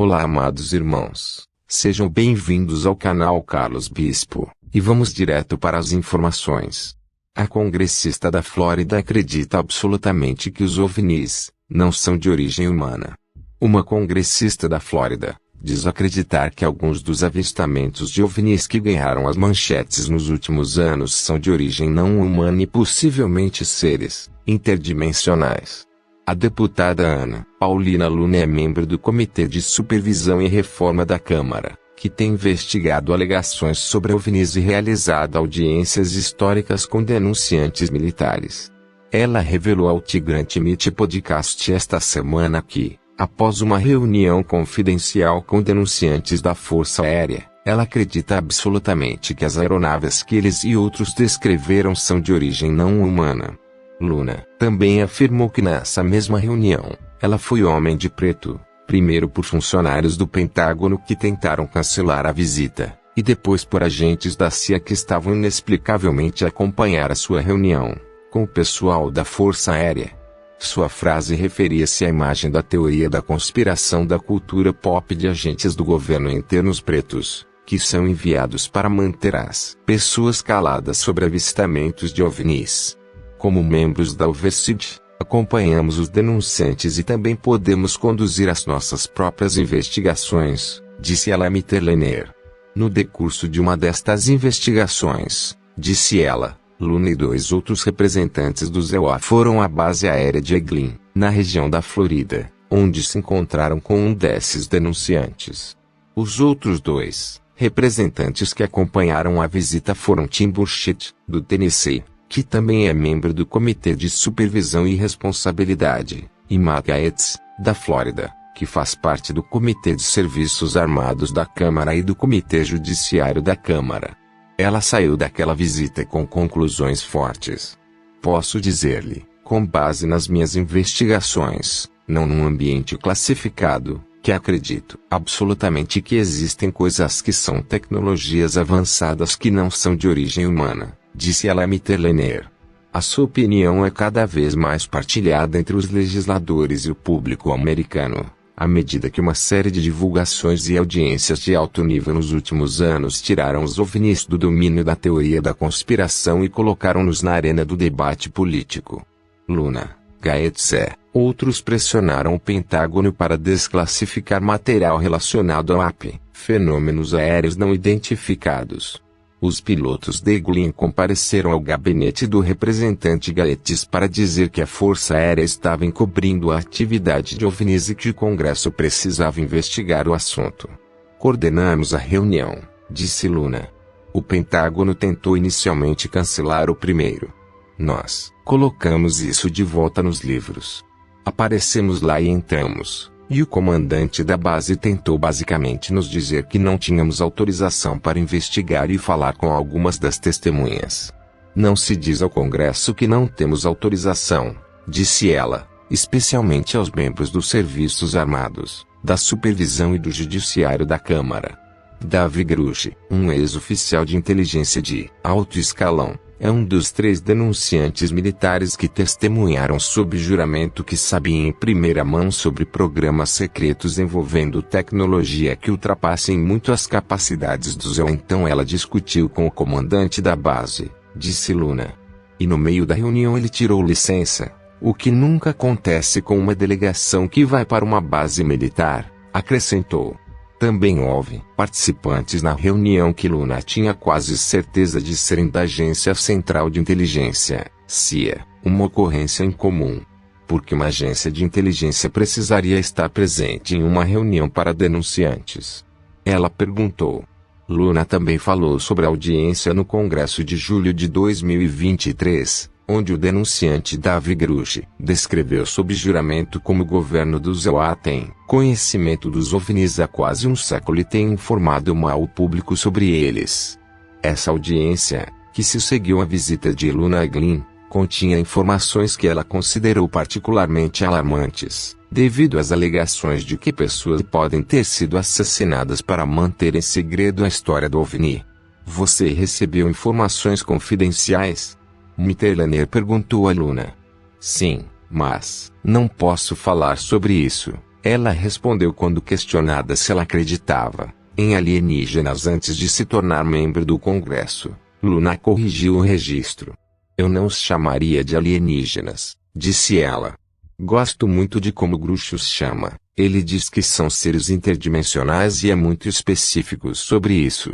Olá, amados irmãos, sejam bem-vindos ao canal Carlos Bispo, e vamos direto para as informações. A congressista da Flórida acredita absolutamente que os OVNIs não são de origem humana. Uma congressista da Flórida diz acreditar que alguns dos avistamentos de OVNIs que ganharam as manchetes nos últimos anos são de origem não humana e possivelmente seres interdimensionais. A deputada Ana Paulina Luna é membro do Comitê de Supervisão e Reforma da Câmara, que tem investigado alegações sobre OVNIs e realizado audiências históricas com denunciantes militares. Ela revelou ao Tigrante Meet Podcast esta semana que, após uma reunião confidencial com denunciantes da Força Aérea, ela acredita absolutamente que as aeronaves que eles e outros descreveram são de origem não humana. Luna também afirmou que nessa mesma reunião, ela foi homem de preto, primeiro por funcionários do Pentágono que tentaram cancelar a visita, e depois por agentes da CIA que estavam inexplicavelmente a acompanhar a sua reunião com o pessoal da Força Aérea. Sua frase referia-se à imagem da teoria da conspiração da cultura pop de agentes do governo internos pretos, que são enviados para manter as pessoas caladas sobre avistamentos de OVNIs. Como membros da Oversight, acompanhamos os denunciantes e também podemos conduzir as nossas próprias investigações, disse ela a Mitterlehner. No decurso de uma destas investigações, disse ela, Luna e dois outros representantes do ZEUA foram à base aérea de Eglin, na região da Flórida, onde se encontraram com um desses denunciantes. Os outros dois representantes que acompanharam a visita foram Tim Burchett, do Tennessee, que também é membro do Comitê de Supervisão e Responsabilidade, e Matt Gaetz, da Flórida, que faz parte do Comitê de Serviços Armados da Câmara e do Comitê Judiciário da Câmara. Ela saiu daquela visita com conclusões fortes. Posso dizer-lhe, com base nas minhas investigações, não num ambiente classificado, que acredito absolutamente que existem coisas que são tecnologias avançadas que não são de origem humana, disse ela a Mitterlehner. A sua opinião é cada vez mais partilhada entre os legisladores e o público americano, à medida que uma série de divulgações e audiências de alto nível nos últimos anos tiraram os OVNIs do domínio da teoria da conspiração e colocaram-nos na arena do debate político. Luna, Gaetz outros pressionaram o Pentágono para desclassificar material relacionado ao AP, fenômenos aéreos não identificados. Os pilotos de Eglin compareceram ao gabinete do representante Gaetz para dizer que a Força Aérea estava encobrindo a atividade de OVNIs e que o Congresso precisava investigar o assunto. Coordenamos a reunião, disse Luna. O Pentágono tentou inicialmente cancelar o primeiro. Nós colocamos isso de volta nos livros. Aparecemos lá e entramos. E o comandante da base tentou basicamente nos dizer que não tínhamos autorização para investigar e falar com algumas das testemunhas. Não se diz ao Congresso que não temos autorização, disse ela, especialmente aos membros dos Serviços Armados, da Supervisão e do Judiciário da Câmara. Davi Grush, um ex-oficial de inteligência de alto escalão, é um dos 3 denunciantes militares que testemunharam sob juramento que sabiam em primeira mão sobre programas secretos envolvendo tecnologia que ultrapassem muito as capacidades do ZEUA. Então ela discutiu com o comandante da base, disse Luna. E no meio da reunião ele tirou licença, o que nunca acontece com uma delegação que vai para uma base militar, acrescentou. Também houve participantes na reunião que Luna tinha quase certeza de serem da Agência Central de Inteligência, CIA, uma ocorrência incomum. Porque uma agência de inteligência precisaria estar presente em uma reunião para denunciantes? Ela perguntou. Luna também falou sobre a audiência no Congresso de julho de 2023, onde o denunciante Davi Grush descreveu sob juramento como o governo do ZEUA tem conhecimento dos OVNIs há quase um século e tem informado mal o público sobre eles. Essa audiência, que se seguiu à visita de Luna a Eglin, continha informações que ela considerou particularmente alarmantes, devido às alegações de que pessoas podem ter sido assassinadas para manter em segredo a história do OVNI. Você recebeu informações confidenciais? Mitterlehner perguntou a Luna. Sim, mas não posso falar sobre isso, Ela respondeu quando questionada se ela acreditava em alienígenas antes de se tornar membro do Congresso. Luna corrigiu o registro. Eu não os chamaria de alienígenas, disse ela. Gosto muito de como Groucho os chama. Ele diz que são seres interdimensionais e é muito específico sobre isso.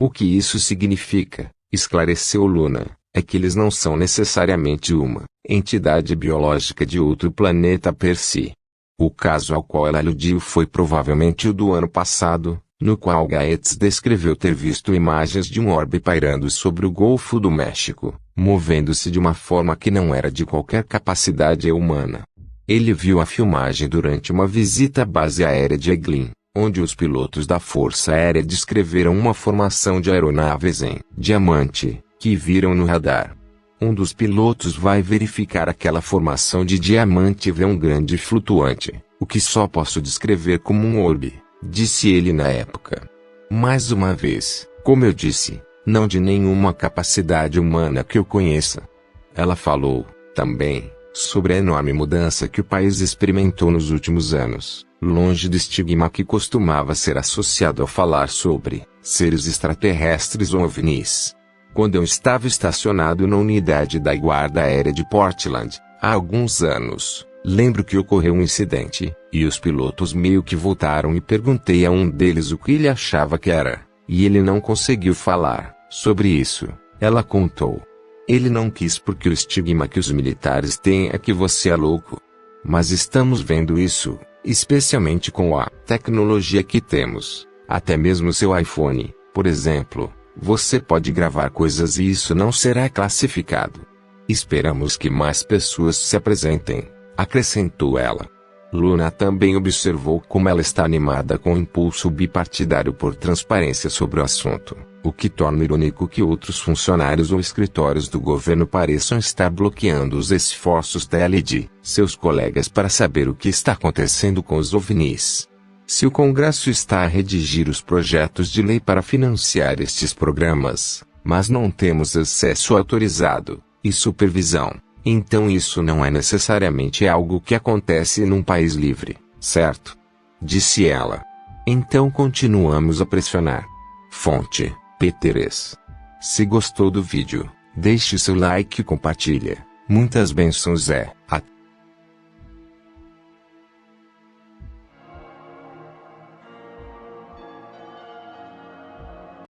O que isso significa, esclareceu Luna, é que eles não são necessariamente uma entidade biológica de outro planeta per si. O caso ao qual ela aludiu foi provavelmente o do ano passado, no qual Gates descreveu ter visto imagens de um orbe pairando sobre o Golfo do México, movendo-se de uma forma que não era de qualquer capacidade humana. Ele viu a filmagem durante uma visita à base aérea de Eglin, onde os pilotos da Força Aérea descreveram uma formação de aeronaves em diamante, que viram no radar. Um dos pilotos vai verificar aquela formação de diamante e vê um grande flutuante, o que só posso descrever como um orbe, disse ele na época. Mais uma vez, como eu disse, não de nenhuma capacidade humana que eu conheça. Ela falou, também, sobre a enorme mudança que o país experimentou nos últimos anos, longe do estigma que costumava ser associado ao falar sobre seres extraterrestres ou OVNIs. Quando eu estava estacionado na unidade da Guarda Aérea de Portland, há alguns anos, lembro que ocorreu um incidente, e os pilotos meio que voltaram e perguntei a um deles o que ele achava que era, e ele não conseguiu falar sobre isso, ela contou. Ele não quis porque o estigma que os militares têm é que você é louco. Mas estamos vendo isso, especialmente com a tecnologia que temos, até mesmo seu iPhone, por exemplo. Você pode gravar coisas e isso não será classificado. Esperamos que mais pessoas se apresentem, acrescentou ela. Luna também observou como ela está animada com o impulso bipartidário por transparência sobre o assunto, o que torna irônico que outros funcionários ou escritórios do governo pareçam estar bloqueando os esforços dela e de seus colegas para saber o que está acontecendo com os OVNIs. Se o Congresso está a redigir os projetos de lei para financiar estes programas, mas não temos acesso autorizado e supervisão, então isso não é necessariamente algo que acontece num país livre, certo? Disse ela. Então continuamos a pressionar. Fonte, P3. Se gostou do vídeo, deixe seu like e compartilha. Muitas bênçãos.